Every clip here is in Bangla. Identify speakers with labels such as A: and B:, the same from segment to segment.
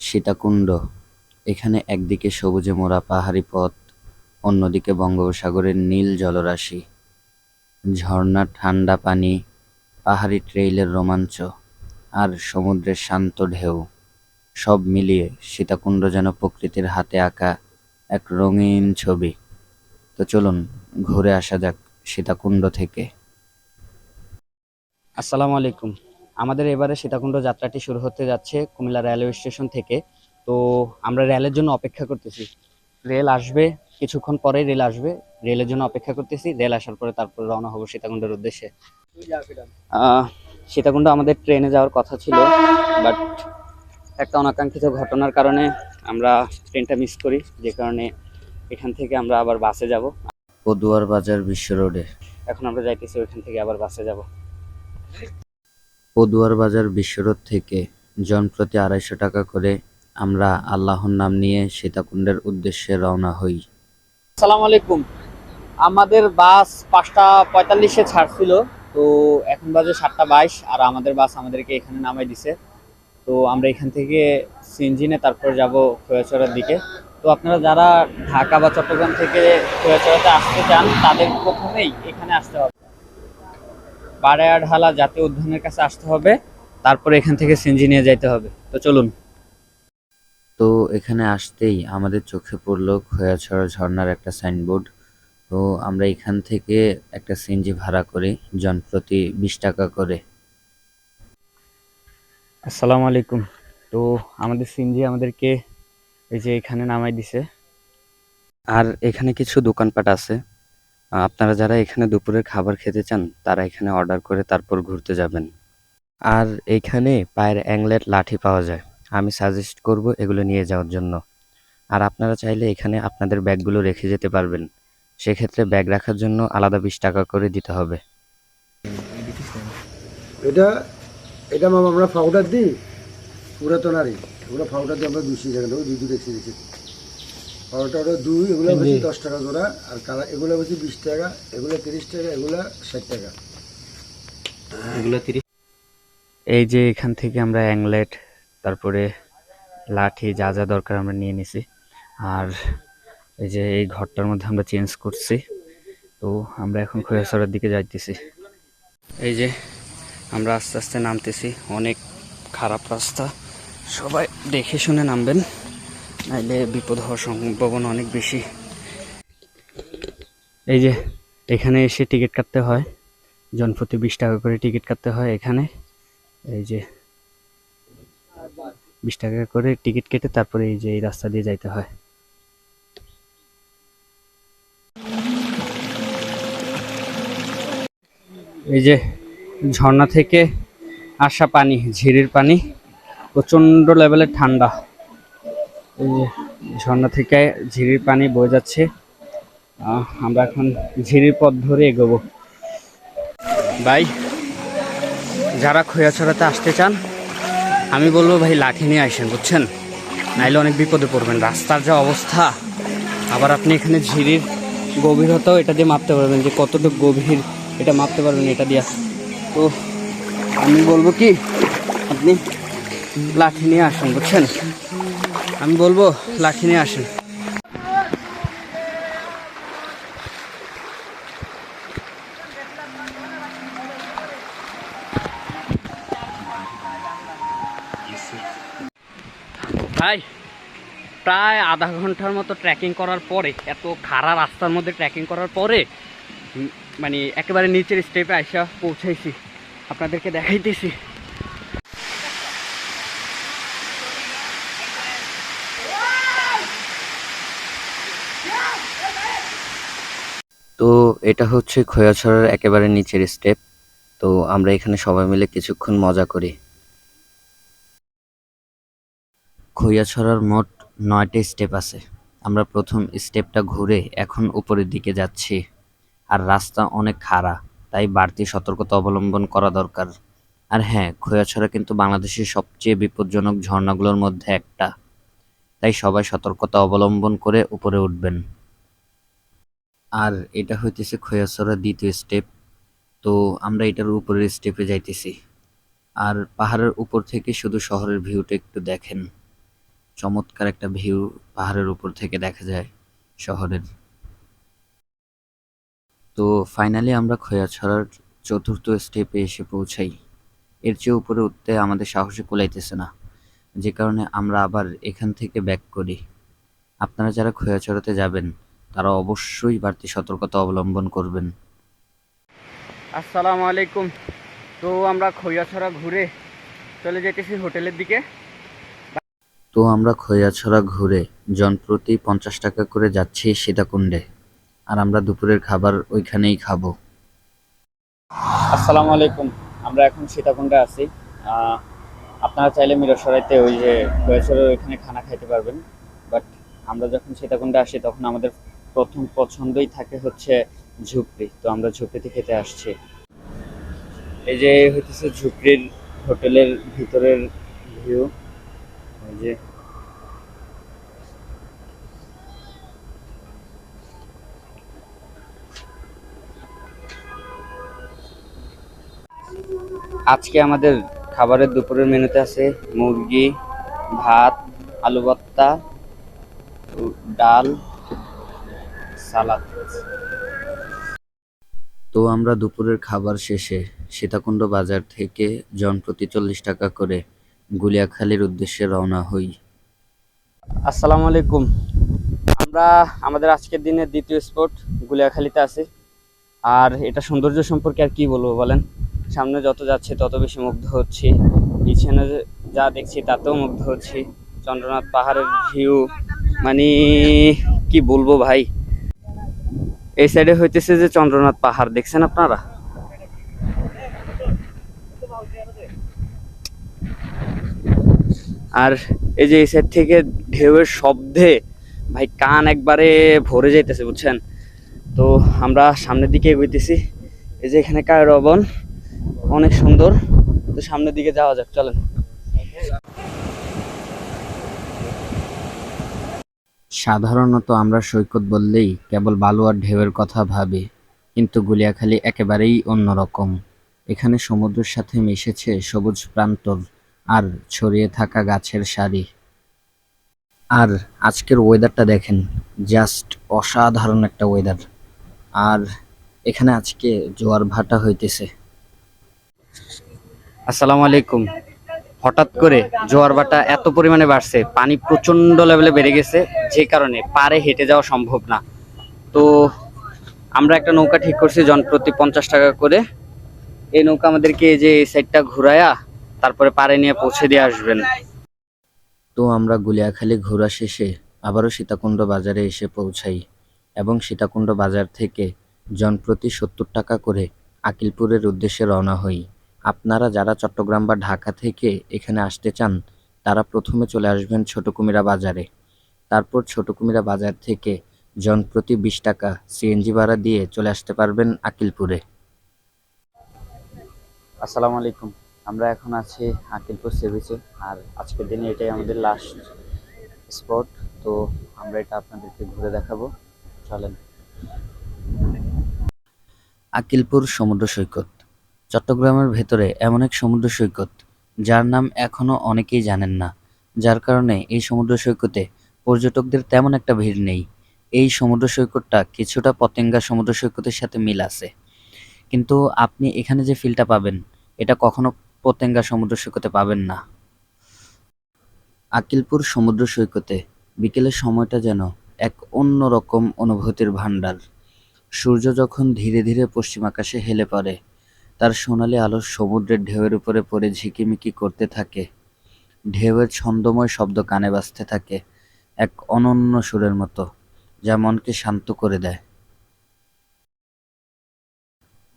A: সীতাকুণ্ড। এখানে একদিকে সবুজে মোড়া পাহাড়ি পথ, অন্যদিকে বঙ্গোপসাগরের নীল জলরাশি, ঝর্ণার ঠান্ডা পানি, পাহাড়ি ট্রেইলের রোমাঞ্চ আর সমুদ্রের শান্ত ঢেউ, সব মিলিয়ে সীতাকুণ্ড যেন প্রকৃতির হাতে আঁকা এক রঙিন ছবি। তো চলুন ঘুরে আসা যাক সীতাকুণ্ড থেকে। আসসালামু আলাইকুম। আমাদের এবারে সীতাকুণ্ড যাত্রাটি শুরু হতে যাচ্ছে কুমিল্লা রেলওয়ে স্টেশন থেকে। তো আমরা রেলের জন্য অপেক্ষা করতেছি। রেল আসবে, কিছুক্ষণ পরেই রেল আসবে। রেলের জন্য অপেক্ষা করতেছি। রেল আসার পরে তারপরে রওনা হব সীতাকুণ্ডের উদ্দেশ্যে। আহ সীতাকুণ্ড আমাদের ট্রেনে যাওয়ার কথা ছিল, বাট একটা অনাকাঙ্ক্ষিত ঘটনার কারণে আমরা ট্রেনটা মিস করি, যে কারণে এখান থেকে আমরা আবার বাসে যাব। পদুয়ার বাজার বিশ্ব রোডে এখন আমরা যাইতেছি, ওইখান থেকে আবার বাসে যাব। পদুয়ার বাজার বিশ্ব রোড থেকে জনপ্রতি 250 টাকা করে আমরা আল্লাহর নাম নিয়ে সীতাকুণ্ডের উদ্দেশ্যে রওনা হই। আসসালামু আলাইকুম। আমাদের বাস 5টা 45-এ ছাড়ছিল, তো এখন বাজে 7টা 22, আর আমাদের বাস আমাদেরকে এখানে নামাই দিছে। তো আমরা এখান থেকে সিএনজি তারপর যাব খোয়াছড়ার দিকে। তো আপনারা যারা ঢাকা বা চট্টগ্রাম থেকে খোয়াছড়াতে আসতে চান তাদের প্রথমেই এখানে আসতে হবে, বাড়ায়াঢালা জাতীয় উদ্যানের কাছে আসতে হবে, তারপরে এখান থেকে সিএনজি নিয়ে যাইতে হবে। তো চলুন। তো এখানে আসতেই আমাদের চোখে পড়লো খোয়াছড়া ঝর্ণার একটা সাইনবোর্ড। তো আমরা এখান থেকে একটা সিএনজি ভাড়া করি, জনপ্রতি 20 টাকা করে। আসসালামু আলাইকুম। তো আমাদের সিএনজি আমাদেরকে এই যে এখানে নামাই দিছে। আর এখানে কিছু দোকানপাট আছে, আপনারা যারা এখানে দুপুরের খাবার খেতে চান তারা এখানে অর্ডার করে তারপর ঘুরতে যাবেন। আর এইখানে পায়ের অ্যাংলেট লাঠি পাওয়া যায়, আমি সাজেস্ট করব এগুলো নিয়ে যাওয়ার জন্য। আর আপনারা চাইলে এখানে আপনাদের ব্যাগগুলো রেখে যেতে পারবেন, সেক্ষেত্রে ব্যাগ রাখার জন্য আলাদা 20 টাকা করে দিতে হবে।
B: এটা এটা মামা আমরা পাউডার দিই পুরাতনারই, এগুলো পাউডার দিয়ে আমরা 200 টাকা দেবো, 2 রেখে দিচ্ছি। পাউডার দুই, এগুলো বেশি 10 টাকা জোড়া, আর কালার এগুলো বেশি 20 টাকা, এগুলো 30 টাকা, এগুলো 60 টাকা।
A: এগুলো 30। এই যে এখান থেকে আমরা অ্যাংলেট, তারপরে লাঠি, যা যা দরকার আমরা নিয়ে নিছি। আর এই যে এই ঘরটার মধ্যে আমরা চেঞ্জ করছি। তো আমরা এখন খোয়াছড়ার দিকে যাইতেছি। এই যে আমরা আস্তে আস্তে নামতেছি, অনেক খারাপ রাস্তা, সবাই দেখে শুনে নামবেন, নাইলে বিপদ হওয়ার সম্ভাবনা অনেক বেশি। এই যে এখানে এসে টিকিট কাটতে হয়, জনপ্রতি 20 টাকা করে টিকিট কাটতে হয় এখানে। এই যে 20 টাকা করে টিকিট কেটে তারপরে এই যে এই রাস্তা দিয়ে যাইতে হয়। এই যে ঝর্ণা থেকে আসা পানি, ঝিরির পানি, প্রচণ্ড লেভেলের ঠান্ডা। এই যে ঝর্ণা থেকে ঝিরির পানি বয়ে যাচ্ছে, আমরা এখন ঝিরির পথ ধরে এগোবো। ভাই, যারা খোয়াছড়াতে আসতে চান আমি বলবো ভাই লাঠি নিয়ে আসেন, বুঝছেন, নাইলে অনেক বিপদে পড়বেন। রাস্তার যা অবস্থা, আবার আপনি এখানে ঝিরির গভীরতাও এটা দিয়ে মাপতে পারবেন, যে কতটুকু গভীর এটা মাপতে পারবেন এটা দিয়ে। তো আমি বলবো কি, আপনি লাঠি নিয়ে আসেন, বুঝছেন, আমি বলবো লাঠি নিয়ে আসেন। ভাই, প্রায় আধা ঘন্টার মতো ট্রেকিং করার পরে, এত খাড়া রাস্তার মধ্যে ট্রেকিং করার পরে মানে একেবারে নিচের স্টেপে আইসা পৌঁছাইছি, আপনাদেরকে দেখাইতেছি। তো এটা হচ্ছে খোয়াছড়ার একেবারে নিচের স্টেপ। তো আমরা এখানে সবাই মিলে কিছুক্ষণ মজা করি। খৈয়াছড়ার মোট 9টি স্টেপ আছে। আমরা প্রথম স্টেপটা ঘুরে এখন উপরের দিকে যাচ্ছি। আর রাস্তা অনেক খাড়া, তাই বাড়তি সতর্কতা অবলম্বন করা দরকার। আর হ্যাঁ, খৈয়াছড়া কিন্তু বাংলাদেশের সবচেয়ে বিপজ্জনক ঝর্ণাগুলোর মধ্যে একটা, তাই সবাই সতর্কতা অবলম্বন করে উপরে উঠবেন। আর এটা হইতেছে খৈয়াছড়ার দ্বিতীয় স্টেপ। তো আমরা এটার উপরের স্টেপে যাইতেছি। আর পাহাড়ের উপর থেকে শুধু শহরের ভিউটা একটু দেখেন।
C: চমৎকার একটা ভিউ পাহাড়ের উপর থেকে দেখা যায় শহরের। তো ফাইনালি আমরা খোয়াছড়ার চতুর্থ স্টেপে এসে পৌঁছাই। এর চেয়ে উপরে উঠতে আমাদের সাহসে কুলাইতেছে না, যে কারণে আমরা আবার এখান থেকে ব্যাক করি। আপনারা যারা খোয়াছড়াতে যাবেন তারা অবশ্যই বাড়তি সতর্কতা অবলম্বন করবেন।
A: আসসালামু আলাইকুম। তো আমরা খৈয়াছড়া ঘুরে চলে যেতেছি হোটেলের দিকে।
C: খোয়াছড়া ঘুরে জনপ্রতি 50 টাকা করে যাচ্ছি সীতাকুণ্ডে, আর আমরা দুপুরের খাবার ওইখানেই খাবো।
A: আসসালামু আলাইকুম। আমরা এখন সীতাকুণ্ডে আছি। আপনারা চাইলে মিরসরাইতে ওই যে খৈয়াছড়ার ওইখানে খানা খাইতে পারবেন, বাট আমরা যখন সীতাকুণ্ডে আসি তখন আমাদের প্রথম পছন্দই থাকে হচ্ছে ঝুপড়ি। তো আমরা ঝুপড়িতে খেতে আসছি। এই যে হইতেছে ঝুপড়ির হোটেলের ভিতরের ভিউ। ওই যে আজকে আমাদের খাবারের দুপুরের মেনুতে আছে মুরগি, ভাত, আলু ভর্তা, ডাল, সালাদ।
C: তো আমরা দুপুরের খাবার শেষে সীতাকুণ্ড বাজার থেকে জনপ্রতি 40 টাকা করে গুলিয়াখালীর উদ্দেশ্যে রওনা হই।
A: আসসালামু আলাইকুম। আমরা আমাদের আজকের দিনের দ্বিতীয় স্পট গুলিয়াখালীতে আছি। আর এটা সৌন্দর্য সম্পর্কে আর কি বলবো বলেন, সামনে যত যাচ্ছে তত বেশি মুগ্ধ হচ্ছি। পিছনে যা দেখছি তাতেও মুগ্ধ হচ্ছি। চন্দ্রনাথ পাহাড়ের ভিউ মানে কি বলবো ভাই। এই সাইডে হইতেছে যে চন্দ্রনাথ পাহাড়, দেখছেন আপনারা? আর এই যে এই সাইড থেকে ঢেউয়ের শব্দে ভাই কান একবারে ভরে যাইতেছে, বুঝছেন? তো আমরা সামনের দিকে এগোইতেছি। এই যে এখানে কায়রো বন, অনেক সুন্দর। তো সামনের দিকে যাওয়া যাক, চলেন।
C: সাধারণত আমরা সৈকত বললেই কেবল বালু আর ঢেউয়ের কথা ভাবি, কিন্তু গুলিয়াখালী একেবারেই অন্যরকম। এখানে সমুদ্রের সাথে মিশেছে সবুজ প্রান্তর আর ছড়িয়ে থাকা গাছের সারি। আর আজকের ওয়েদারটা দেখেন, জাস্ট অসাধারণ একটা ওয়েদার। আর এখানে আজকে জোয়ার ভাটা হইতেছে।
A: আসসালামু আলাইকুম। হঠাৎ করে জোয়ার ভাটা এত পরিমাণে বাড়ছে, পানি প্রচন্ড লেভেলে বেড়ে গেছে, যে কারণে পারে হেঁটে যাওয়া সম্ভব না। তো আমরা একটা নৌকা ঠিক করছি জনপ্রতি 50 টাকা করে। এই নৌকা আমাদেরকে এই যে এই সাইডটা ঘুরায়া তারপরে পারে নিয়ে পৌঁছে দিয়ে আসবেন।
C: তো আমরা গুলিয়াখালী ঘোরা শেষে আবারও সীতাকুণ্ড বাজারে এসে পৌঁছাই এবং সীতাকুণ্ড বাজার থেকে জনপ্রতি 70 টাকা করে আকিলপুরের উদ্দেশ্যে রওনা হই। আপনারা যারা চট্টগ্রাম বা ঢাকা থেকে এখানে আসতে চান তারা প্রথমে চলে আসবেন ছোট কুমিরা বাজারে। তারপর ছোট কুমিরা বাজার থেকে জনপ্রতি 20 টাকা সিএনজি ভাড়া দিয়ে চলে আসতে পারবেন আকিলপুরে।
A: আসসালামু আলাইকুম। আমরা এখন আছি আকিলপুর সি বিচে। আর আজকের দিনে এটাই আমাদের লাস্ট স্পট। তো আমরা এটা আপনাদেরকে ঘুরে দেখাবো, চলেন।
C: আকিলপুর সমুদ্র সৈকত চট্টগ্রামের ভেতরে এমন এক সমুদ্র সৈকত যার নাম এখনো অনেকেই জানেন না, যার কারণে এই সমুদ্র সৈকতে পর্যটকদের তেমন একটা ভিড় নেই। এই সমুদ্র সৈকতটা কিছুটা পতেঙ্গা সমুদ্র সৈকতের সাথে মিল আছে, কিন্তু আপনি এখানে যে ফিলটা পাবেন এটা কখনো পতেঙ্গা সমুদ্র সৈকতে পাবেন না। আকিলপুর সমুদ্র সৈকতে বিকেলের সময়টা যেন এক অন্যরকম অনুভূতির ভাণ্ডার। সূর্য যখন ধীরে ধীরে পশ্চিম আকাশে হেলে পড়ে, তার সোনালি আলো সমুদ্রের ঢেউয়ের উপরে পড়ে ঝিকিমিকি করতে থাকে। ঢেউয়ের ছন্দময় শব্দ কানে বাজতে থাকে এক অনন্য সুরের মতো, যা মনকে শান্ত করে দেয়।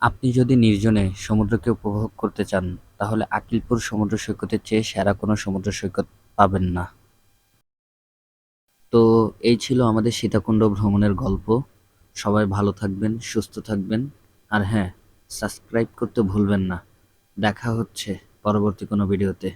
C: আপনি যদি নির্জনে সমুদ্রকে উপভোগ করতে চান তাহলে আকিলপুর সমুদ্র সৈকতের চেয়ে সেরা কোনো সমুদ্র সৈকত পাবেন না। তো এই ছিল আমাদের সীতাকুণ্ড ভ্রমণের গল্প। সবাই ভালো থাকবেন, সুস্থ থাকবেন, আর হ্যাঁ, সাবস্ক্রাইব করতে ভুলবেন না। দেখা হচ্ছে পরবর্তী কোনো ভিডিওতে।